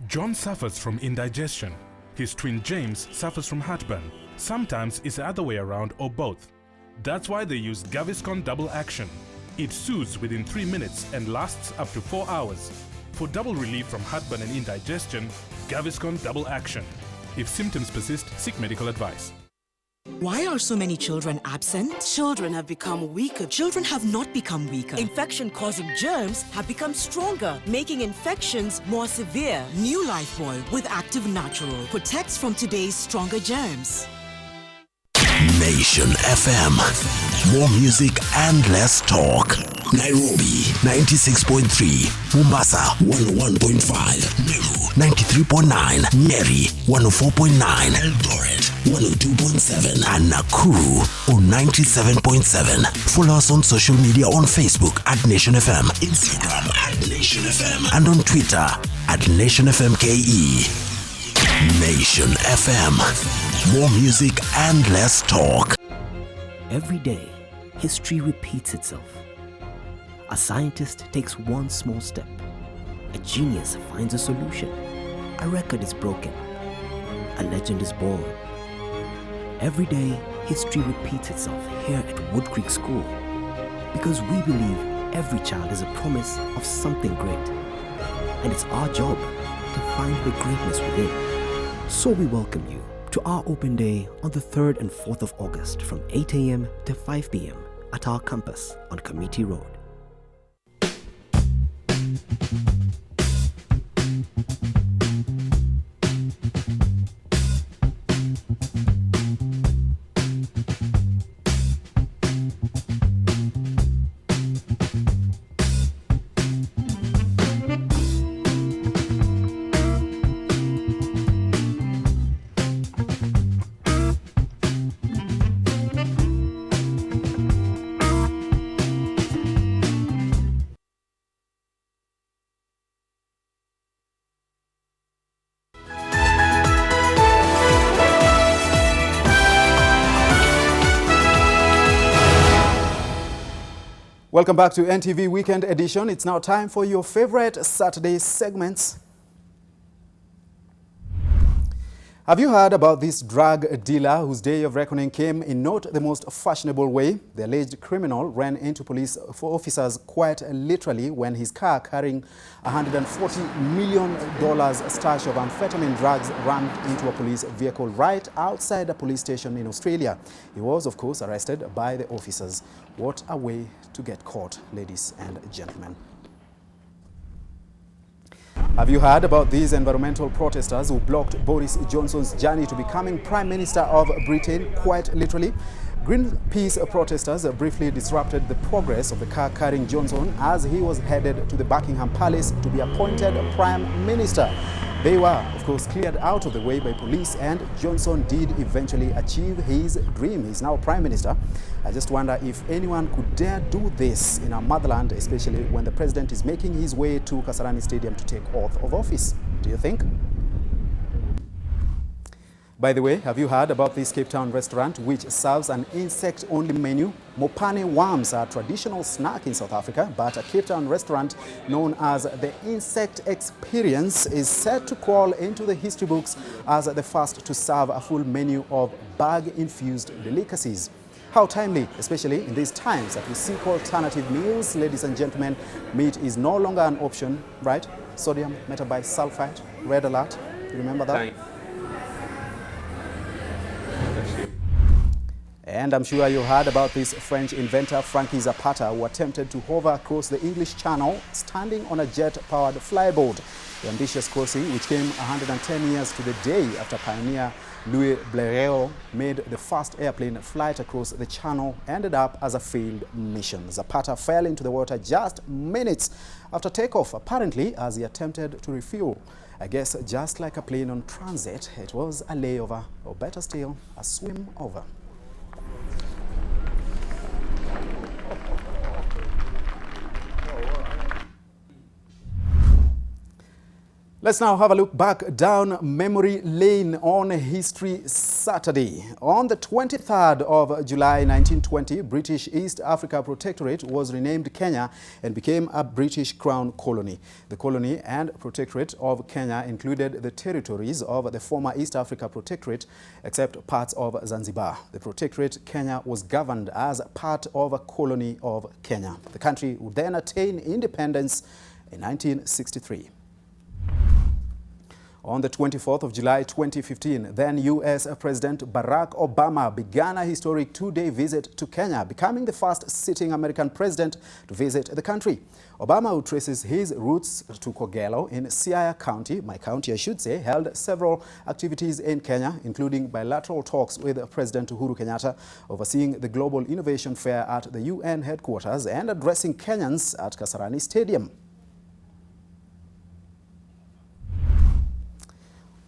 John suffers from indigestion. His twin James suffers from heartburn. Sometimes it's the other way around or both. That's why they use Gaviscon Double Action. It soothes within 3 minutes and lasts up to 4 hours. For double relief from heartburn and indigestion, Gaviscon Double Action. If symptoms persist, seek medical advice. Why are so many children absent? Children have become weaker. Children have not become weaker. Infection-causing germs have become stronger, making infections more severe. New Lifebuoy with Active Natural protects from today's stronger germs. Nation FM. More music and less talk. Nairobi 96.3, Mombasa 101.5, Meru 93.9, Nyeri 104.9, Eldoret 102.7, and Nakuru on 97.7. Follow us on social media on Facebook at Nation FM, Instagram at Nation FM, and on Twitter at Nation FM KE. Nation FM. More music and less talk. Every day, history repeats itself. A scientist takes one small step. A genius finds a solution. A record is broken. A legend is born. Every day, history repeats itself here at Wood Creek School because we believe every child is a promise of something great. And it's our job to find the greatness within. So we welcome you to our open day on the 3rd and 4th of August from 8 a.m. to 5 p.m. at our campus on Committee Road. Welcome back to NTV Weekend Edition. It's now time for your favorite Saturday segments. Have you heard about this drug dealer whose day of reckoning came in not the most fashionable way? The alleged criminal ran into police officers quite literally when his car carrying $140 million stash of amphetamine drugs ran into a police vehicle right outside a police station in Australia. He was, of course, arrested by the officers. What a way to get caught, ladies and gentlemen. Have you heard about these environmental protesters who blocked Boris Johnson's journey to becoming Prime Minister of Britain, quite literally? Greenpeace protesters briefly disrupted the progress of the car carrying Johnson as he was headed to the Buckingham Palace to be appointed Prime Minister. They were, of course, cleared out of the way by police, and Johnson did eventually achieve his dream. He's now Prime Minister. I just wonder if anyone could dare do this in our motherland, especially when the president is making his way to Kasarani Stadium to take oath of office. Do you think? By the way, have you heard about this Cape Town restaurant which serves an insect-only menu? Mopane worms are a traditional snack in South Africa, but a Cape Town restaurant known as the Insect Experience is set to crawl into the history books as the first to serve a full menu of bug-infused delicacies. How timely, especially in these times that we seek alternative meals. Ladies and gentlemen, meat is no longer an option, right? Sodium metabisulfite, red alert. You remember that? And I'm sure you heard about this French inventor Frankie Zapata, who attempted to hover across the English Channel standing on a jet-powered flyboard. The ambitious crossing, which came 110 years to the day after pioneer Louis Blériot made the first airplane flight across the Channel, ended up as a failed mission. Zapata fell into the water just minutes after takeoff, apparently as he attempted to refuel. I guess just like a plane on transit, it was a layover, or better still, a swim over. Let's now have a look back down memory lane on History Saturday. On the 23rd of July 1920, British East Africa Protectorate was renamed Kenya and became a British Crown colony. The colony and Protectorate of Kenya included the territories of the former East Africa Protectorate, except parts of Zanzibar. The Protectorate Kenya was governed as part of a colony of Kenya. The country would then attain independence in 1963. On the 24th of July 2015, then U.S. President Barack Obama began a historic two-day visit to Kenya, becoming the first sitting American president to visit the country. Obama, who traces his roots to Kogelo in Siaya County, my county I should say, held several activities in Kenya, including bilateral talks with President Uhuru Kenyatta, overseeing the Global Innovation Fair at the UN headquarters and addressing Kenyans at Kasarani Stadium.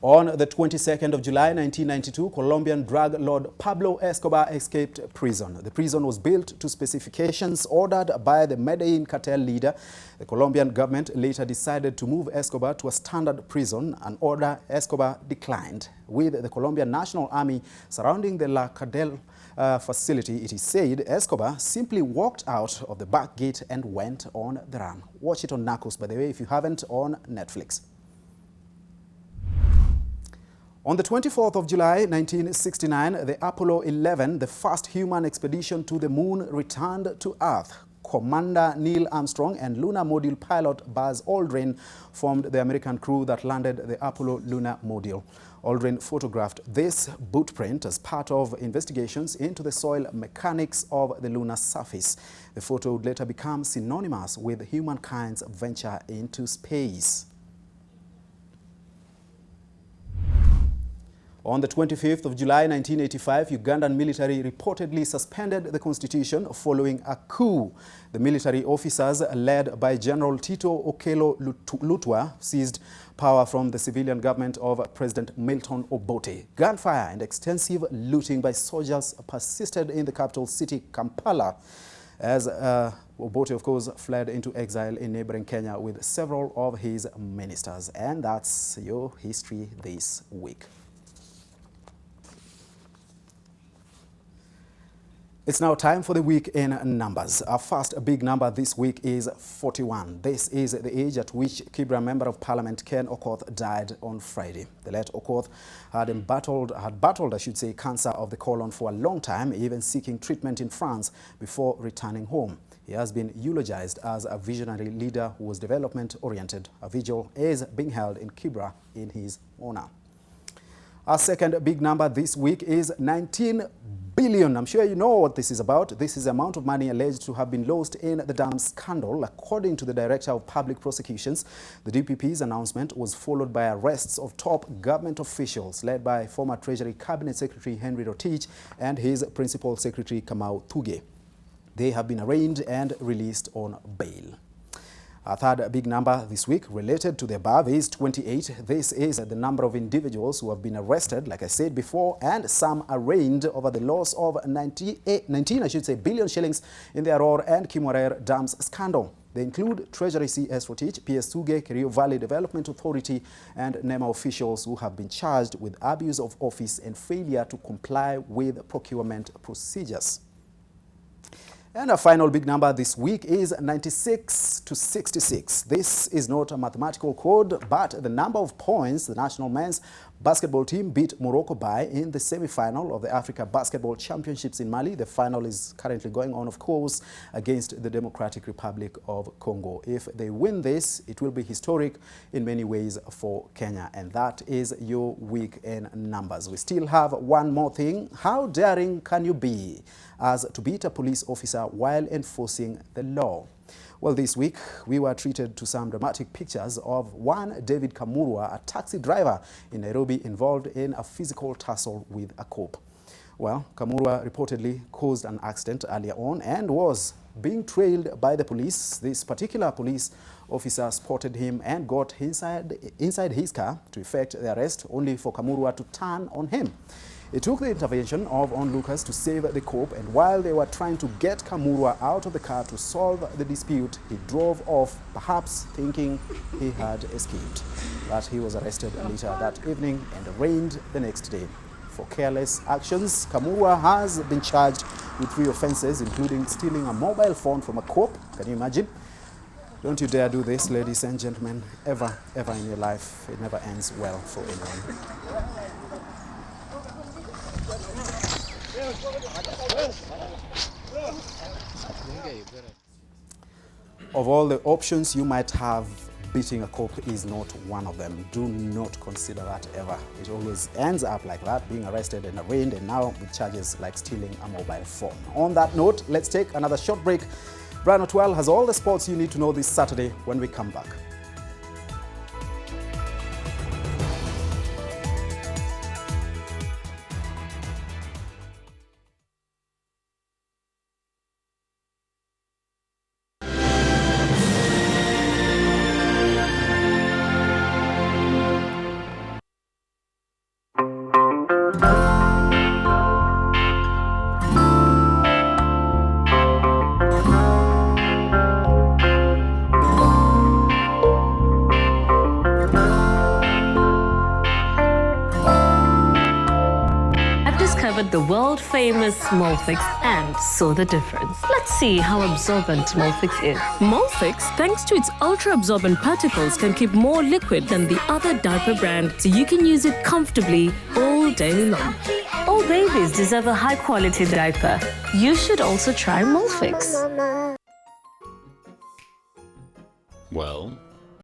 On the 22nd of July 1992, Colombian drug lord Pablo Escobar escaped prison. The prison was built to specifications ordered by the Medellin cartel leader. The Colombian government later decided to move Escobar to a standard prison, an order Escobar declined. With the Colombian National Army surrounding the La Cardel facility, it is said Escobar simply walked out of the back gate and went on the run. Watch it on Narcos, by the way, if you haven't, on Netflix. On the 24th of July 1969, the Apollo 11, the first human expedition to the moon, returned to Earth. Commander Neil Armstrong and lunar module pilot Buzz Aldrin formed the American crew that landed the Apollo lunar module. Aldrin photographed this bootprint as part of investigations into the soil mechanics of the lunar surface. The photo would later become synonymous with humankind's venture into space. On the 25th of July 1985, Ugandan military reportedly suspended the constitution following a coup. The military officers, led by General Tito Okello Lutwa, seized power from the civilian government of President Milton Obote. Gunfire and extensive looting by soldiers persisted in the capital city, Kampala, as Obote, of course, fled into exile in neighboring Kenya with several of his ministers. And that's your history this week. It's now time for the week in numbers. Our first big number this week is 41. This is the age at which Kibra Member of Parliament Ken Okoth died on Friday. The late Okoth had battled, cancer of the colon for a long time, even seeking treatment in France before returning home. He has been eulogized as a visionary leader who was development-oriented. A vigil is being held in Kibra in his honor. Our second big number this week is 19 billion. I'm sure you know what this is about. This is the amount of money alleged to have been lost in the dam scandal. According to the Director of Public Prosecutions, the DPP's announcement was followed by arrests of top government officials led by former Treasury Cabinet Secretary Henry Rotich and his Principal Secretary Kamau Thuge. They have been arraigned and released on bail. Our third big number this week related to the above is 28. This is the number of individuals who have been arrested, like I said before, and some arraigned over the loss of 19 billion shillings in the Aror and Kimorer dams scandal. They include Treasury CS Rotich, PS Thuge, Kerio Valley Development Authority, and NEMA officials who have been charged with abuse of office and failure to comply with procurement procedures. And our final big number this week is 96 to 66. This is not a mathematical code, but the number of points the national men's basketball team beat Morocco by in the semi-final of the Africa Basketball Championships in Mali. The final is currently going on, of course, against the Democratic Republic of Congo. If they win this, it will be historic in many ways for Kenya. And that is your week in numbers. We still have one more thing. How daring can you be as to beat a police officer while enforcing the law? Well, this week, we were treated to some dramatic pictures of one David Kamurwa, a taxi driver in Nairobi, involved in a physical tussle with a cop. Well, Kamurwa reportedly caused an accident earlier on and was being trailed by the police. This particular police officer spotted him and got inside his car to effect the arrest, only for Kamurwa to turn on him. It took the intervention of onlookers to save the cop, and while they were trying to get Kamurwa out of the car to solve the dispute, he drove off, perhaps thinking he had escaped. But he was arrested later that evening and arraigned the next day. For careless actions, Kamurwa has been charged with 3 offenses, including stealing a mobile phone from a cop. Can you imagine? Don't you dare do this, ladies and gentlemen, ever in your life. It never ends well for anyone. Of all the options you might have, beating a cop is not one of them. Do not consider that ever. It always ends up like that, being arrested and arraigned, and now with charges like stealing a mobile phone. On that note, let's take another short break. Brian Otwell has all the sports you need to know this Saturday when we come back. discovered the world-famous Molfix and saw the difference. Let's see how absorbent Molfix is. Molfix, thanks to its ultra-absorbent particles, can keep more liquid than the other diaper brand, so you can use it comfortably all day long. All babies deserve a high-quality diaper. You should also try Molfix. Well,